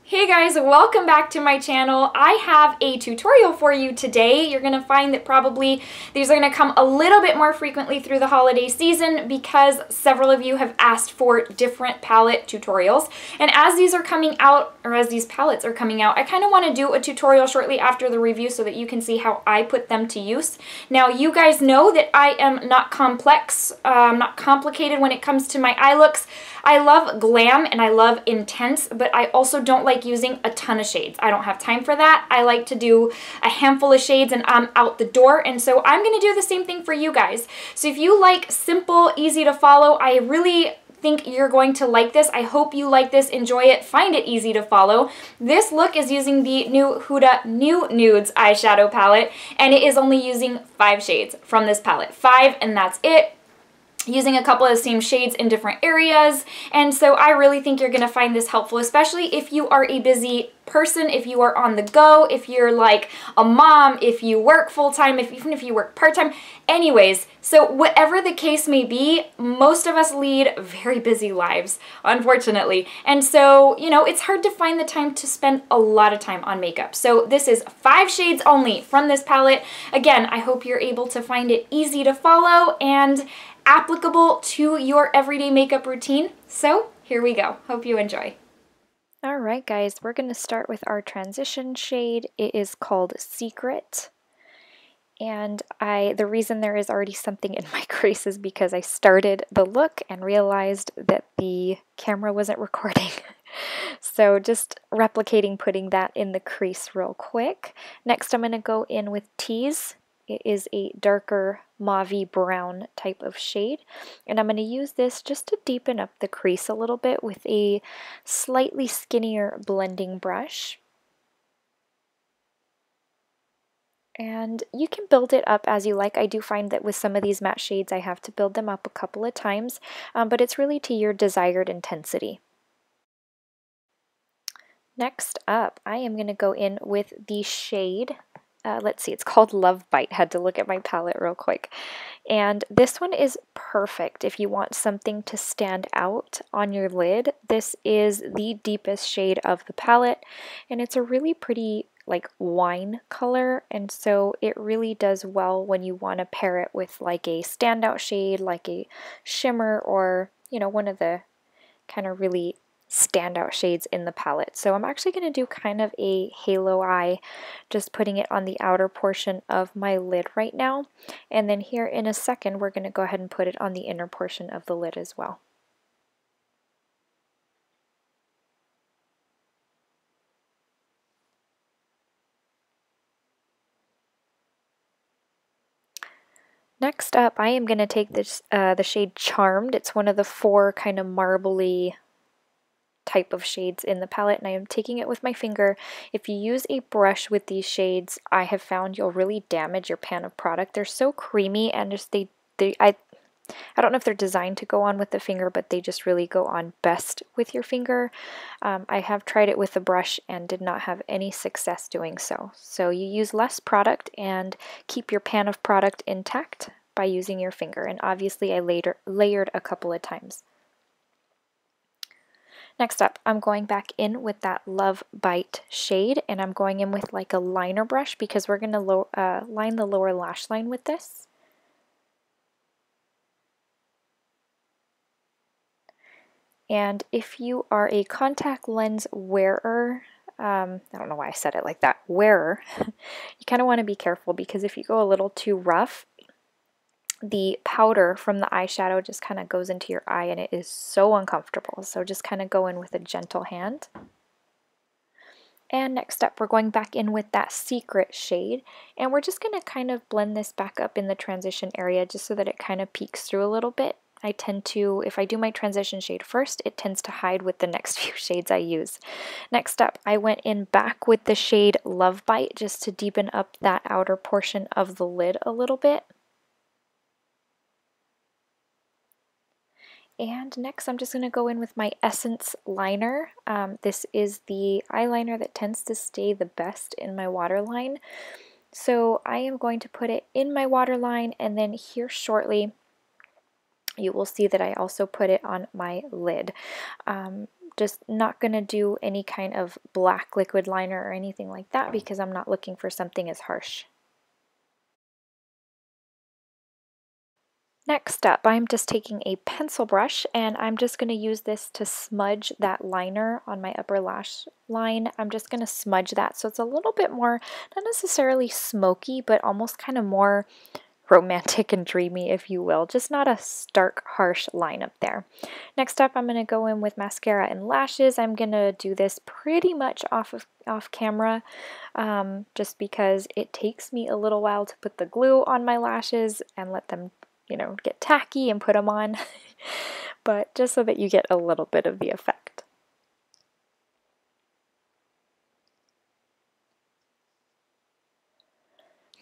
Hey guys, welcome back to my channel. I have a tutorial for you today. You're gonna find that probably these are gonna come a little bit more frequently through the holiday season because several of you have asked for different palette tutorials. And as these are coming out, or as these palettes are coming out, I kind of want to do a tutorial shortly after the review so that you can see how I put them to use. Now, you guys know that I am not complex, not complicated when it comes to my eye looks. I love glam and I love intense, but I also don't like using a ton of shades. I don't have time for that. I like to do a handful of shades and I'm out the door, and so I'm going to do the same thing for you guys. So if you like simple, easy to follow, I really think you're going to like this. I hope you like this, enjoy it, find it easy to follow. This look is using the new Huda Nudes eyeshadow palette, and it is only using 5 shades from this palette. 5, and that's it. Using a couple of the same shades in different areas, and so I really think you're going to find this helpful, especially if you are a busy person, if you are on the go, if you're like a mom, if you work full-time, even if you work part-time. Anyways, so whatever the case may be, most of us lead very busy lives, unfortunately, and so, you know, it's hard to find the time to spend a lot of time on makeup. So this is 5 shades only from this palette. Again, I hope you're able to find it easy to follow and applicable to your everyday makeup routine. So here we go. Hope you enjoy. Alright guys, we're going to start with our transition shade. It is called Secret. And the reason there is already something in my crease is because I started the look and realized that the camera wasn't recording. So just replicating putting that in the crease real quick. Next I'm going to go in with Tease. It is a darker mauvey brown type of shade, and I'm going to use this just to deepen up the crease a little bit with a slightly skinnier blending brush. And you can build it up as you like. I do find that with some of these matte shades I have to build them up a couple of times, but it's really to your desired intensity. Next up, I am going to go in with the shade let's see, it's called Love Bite. Had to look at my palette real quick. And this one is perfect if you want something to stand out on your lid. This is the deepest shade of the palette, and it's a really pretty like wine color, and so it really does well when you want to pair it with like a standout shade, like a shimmer, or you know, one of the kind of really standout shades in the palette. So I'm actually going to do kind of a halo eye, just putting it on the outer portion of my lid right now, and then here in a second we're going to go ahead and put it on the inner portion of the lid as well. Next up, I am going to take this the shade Charmed. It's one of the 4 kind of marbly type of shades in the palette, and I am taking it with my finger. If you use a brush with these shades, I have found you'll really damage your pan of product. They're so creamy, and just I don't know if they're designed to go on with the finger, but they just really go on best with your finger. I have tried it with a brush and did not have any success doing so. So you use less product and keep your pan of product intact by using your finger, and obviously I layered a couple of times. Next up, I'm going back in with that Love Bite shade, and I'm going in with like a liner brush because we're going to line the lower lash line with this. And if you are a contact lens wearer, I don't know why I said it like that, wearer, you kind of want to be careful because if you go a little too rough, the powder from the eyeshadow just kind of goes into your eye and it is so uncomfortable. So just kind of go in with a gentle hand. And next up, we're going back in with that Secret shade, and we're just going to kind of blend this back up in the transition area just so that it kind of peeks through a little bit. I tend to, if I do my transition shade first, it tends to hide with the next few shades I use. Next up, I went in back with the shade Love Bite just to deepen up that outer portion of the lid a little bit. And next I'm just going to go in with my Essence liner. This is the eyeliner that tends to stay the best in my waterline. So I am going to put it in my waterline, and then here shortly you will see that I also put it on my lid. Just not going to do any kind of black liquid liner or anything like that because I'm not looking for something as harsh. Next up, I'm just taking a pencil brush and I'm just going to use this to smudge that liner on my upper lash line. I'm just going to smudge that so it's a little bit more, not necessarily smoky, but almost kind of more romantic and dreamy, if you will. Just not a stark, harsh line up there. Next up, I'm going to go in with mascara and lashes. I'm going to do this pretty much off camera, just because it takes me a little while to put the glue on my lashes and let them, you know, get tacky and put them on, but just so that you get a little bit of the effect.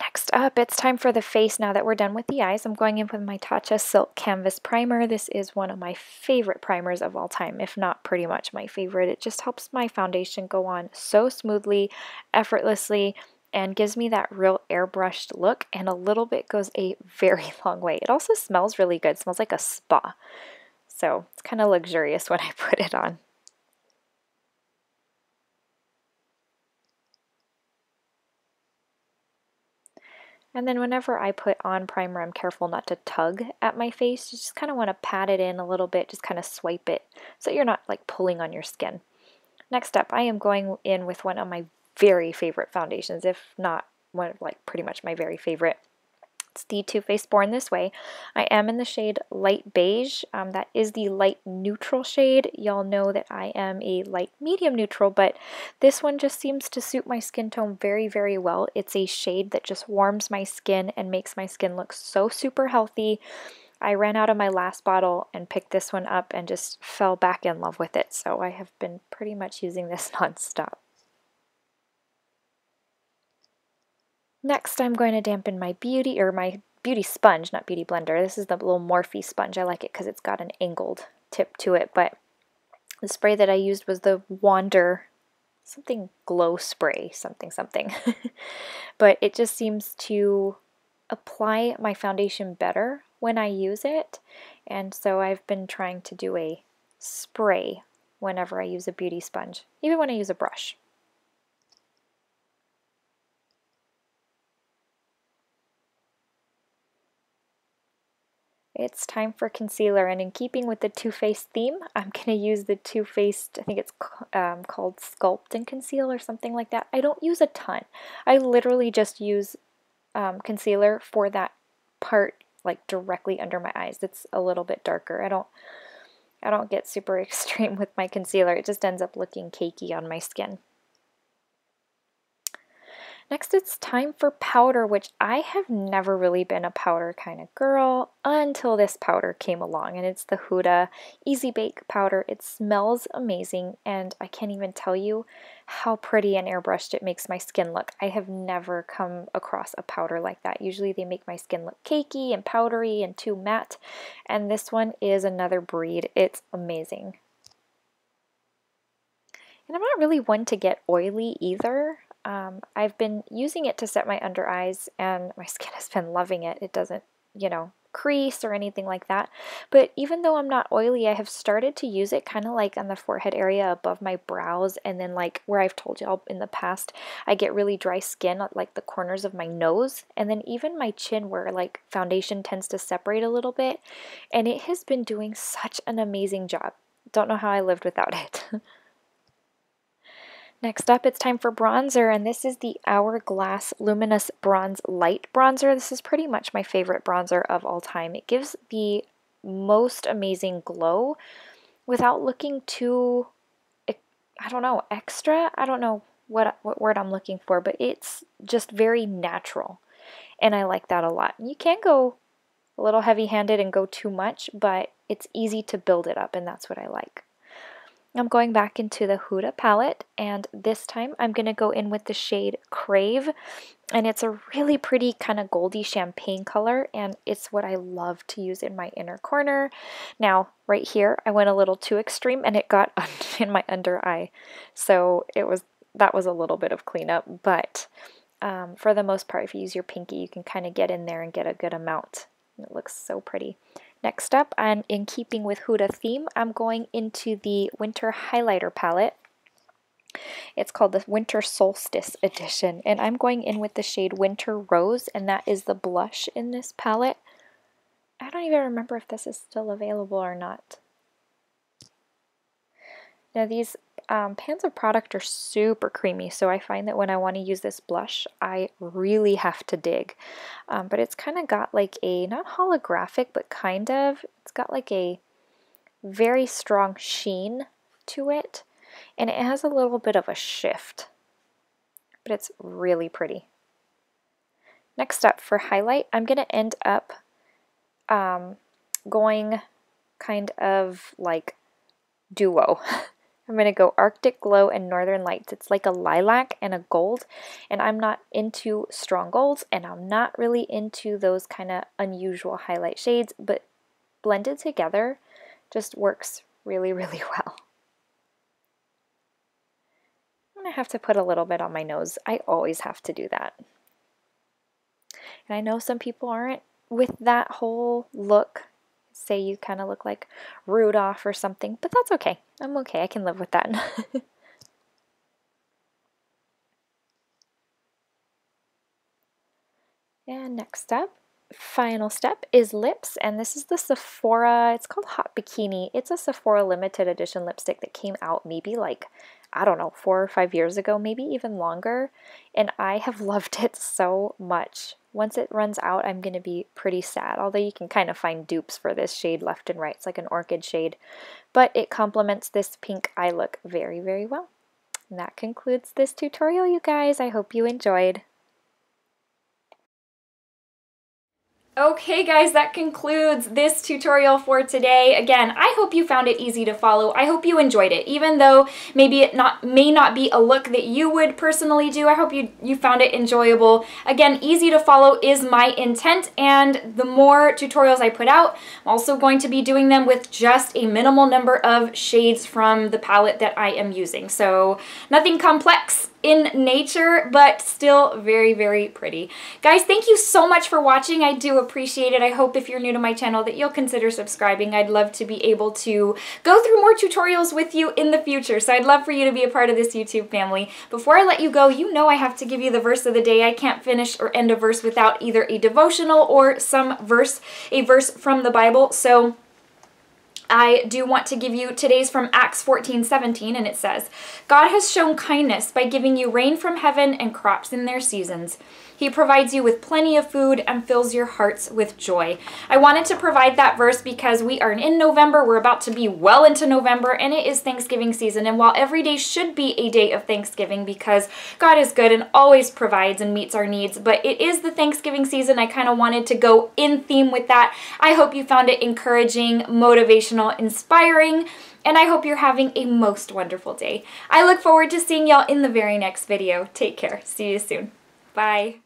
Next up, it's time for the face. Now that we're done with the eyes, I'm going in with my Tatcha Silk Canvas Primer. This is one of my favorite primers of all time, if not pretty much my favorite. It just helps my foundation go on so smoothly, effortlessly, and gives me that real airbrushed look, and a little bit goes a very long way. It also smells really good. It smells like a spa. So it's kind of luxurious when I put it on. And then whenever I put on primer, I'm careful not to tug at my face. You just kind of want to pat it in a little bit, just kind of swipe it so you're not like pulling on your skin. Next up, I am going in with one of my very favorite foundations, if not one of like pretty much my very favorite. It's the Too Faced Born This Way. I am in the shade Light Beige. That is the light neutral shade. Y'all know that I am a light medium neutral, but this one just seems to suit my skin tone very, very well. It's a shade that just warms my skin and makes my skin look so super healthy. I ran out of my last bottle and picked this one up and just fell back in love with it. So I have been pretty much using this nonstop. Next, I'm going to dampen my beauty sponge, not beauty blender. This is the little Morphe sponge. I like it because it's got an angled tip to it, but the spray that I used was the Wander something glow spray, something. But it just seems to apply my foundation better when I use it, and so I've been trying to do a spray whenever I use a beauty sponge, even when I use a brush. It's time for concealer, and in keeping with the Too Faced theme, I'm going to use the Too Faced, I think it's called Sculpting Conceal or something like that. I don't use a ton. I literally just use concealer for that part, like directly under my eyes. It's a little bit darker. I don't get super extreme with my concealer. It just ends up looking cakey on my skin. Next, it's time for powder, which I have never really been a powder kind of girl until this powder came along, and it's the Huda Easy Bake powder. It smells amazing, and I can't even tell you how pretty and airbrushed it makes my skin look. I have never come across a powder like that. Usually they make my skin look cakey and powdery and too matte, and this one is another breed. It's amazing. And I'm not really one to get oily either. I've been using it to set my under eyes, and my skin has been loving it. It doesn't, you know, crease or anything like that. But even though I'm not oily, I have started to use it kind of like on the forehead area above my brows, and then like where I've told y'all in the past, I get really dry skin at like the corners of my nose, and then even my chin where like foundation tends to separate a little bit, and it has been doing such an amazing job. Don't know how I lived without it. Next up, it's time for bronzer, and this is the Hourglass Luminous Bronze Light Bronzer. This is pretty much my favorite bronzer of all time. It gives the most amazing glow without looking too, I don't know, extra? I don't know what word I'm looking for, but it's just very natural, and I like that a lot. You can go a little heavy-handed and go too much, but it's easy to build it up, and that's what I like. I'm going back into the Huda palette, and this time I'm going to go in with the shade Crave, and it's a really pretty kind of goldy champagne color, and it's what I love to use in my inner corner. Now, right here, I went a little too extreme, and it got in my under eye, so that was a little bit of cleanup, but for the most part, if you use your pinky, you can kind of get in there and get a good amount. It looks so pretty. Next up, and in keeping with Huda theme, I'm going into the Winter Highlighter palette. It's called the Winter Solstice edition, and I'm going in with the shade Winter Rose, and that is the blush in this palette. I don't even remember if this is still available or not. Now these pans of product are super creamy, so I find that when I want to use this blush, I really have to dig. But it's kind of got like a, not holographic, but kind of, it's got like a very strong sheen to it, and it has a little bit of a shift, but it's really pretty. Next up for highlight, I'm going to end up going kind of like duo. I'm going to go Arctic Glow and Northern Lights. It's like a lilac and a gold, and I'm not into strong golds, and I'm not really into those kind of unusual highlight shades, but blended together just works really, really well. I'm going to have to put a little bit on my nose. I always have to do that. And I know some people aren't with that whole look. Say you kind of look like Rudolph or something, but that's okay. I'm okay. I can live with that. And next up, final step is lips, and this is the Sephora, it's called Hot Bikini. It's a Sephora limited edition lipstick that came out maybe like, I don't know, 4 or 5 years ago, maybe even longer, and I have loved it so much. Once it runs out, I'm going to be pretty sad, although you can kind of find dupes for this shade left and right. It's like an orchid shade, but it complements this pink eye look very, very well. And that concludes this tutorial, you guys. I hope you enjoyed. Okay guys, that concludes this tutorial for today. Again, I hope you found it easy to follow. I hope you enjoyed it, even though maybe it may not be a look that you would personally do. I hope you found it enjoyable. Again, easy to follow is my intent, and the more tutorials I put out, I'm also going to be doing them with just a minimal number of shades from the palette that I am using. So nothing complex in nature, but still very, very pretty. Guys, thank you so much for watching. I do appreciate it. I hope if you're new to my channel that you'll consider subscribing. I'd love to be able to go through more tutorials with you in the future, so I'd love for you to be a part of this YouTube family. Before I let you go, you know I have to give you the verse of the day. I can't finish or end a verse without either a devotional or a verse from the Bible. So I do want to give you today's from Acts 14:17, and it says, "God has shown kindness by giving you rain from heaven and crops in their seasons. He provides you with plenty of food and fills your hearts with joy." I wanted to provide that verse because we are in November. We're about to be well into November, and it is Thanksgiving season. And while every day should be a day of Thanksgiving because God is good and always provides and meets our needs, but it is the Thanksgiving season, I kind of wanted to go in theme with that. I hope you found it encouraging, motivational, inspiring, and I hope you're having a most wonderful day. I look forward to seeing y'all in the very next video. Take care. See you soon. Bye.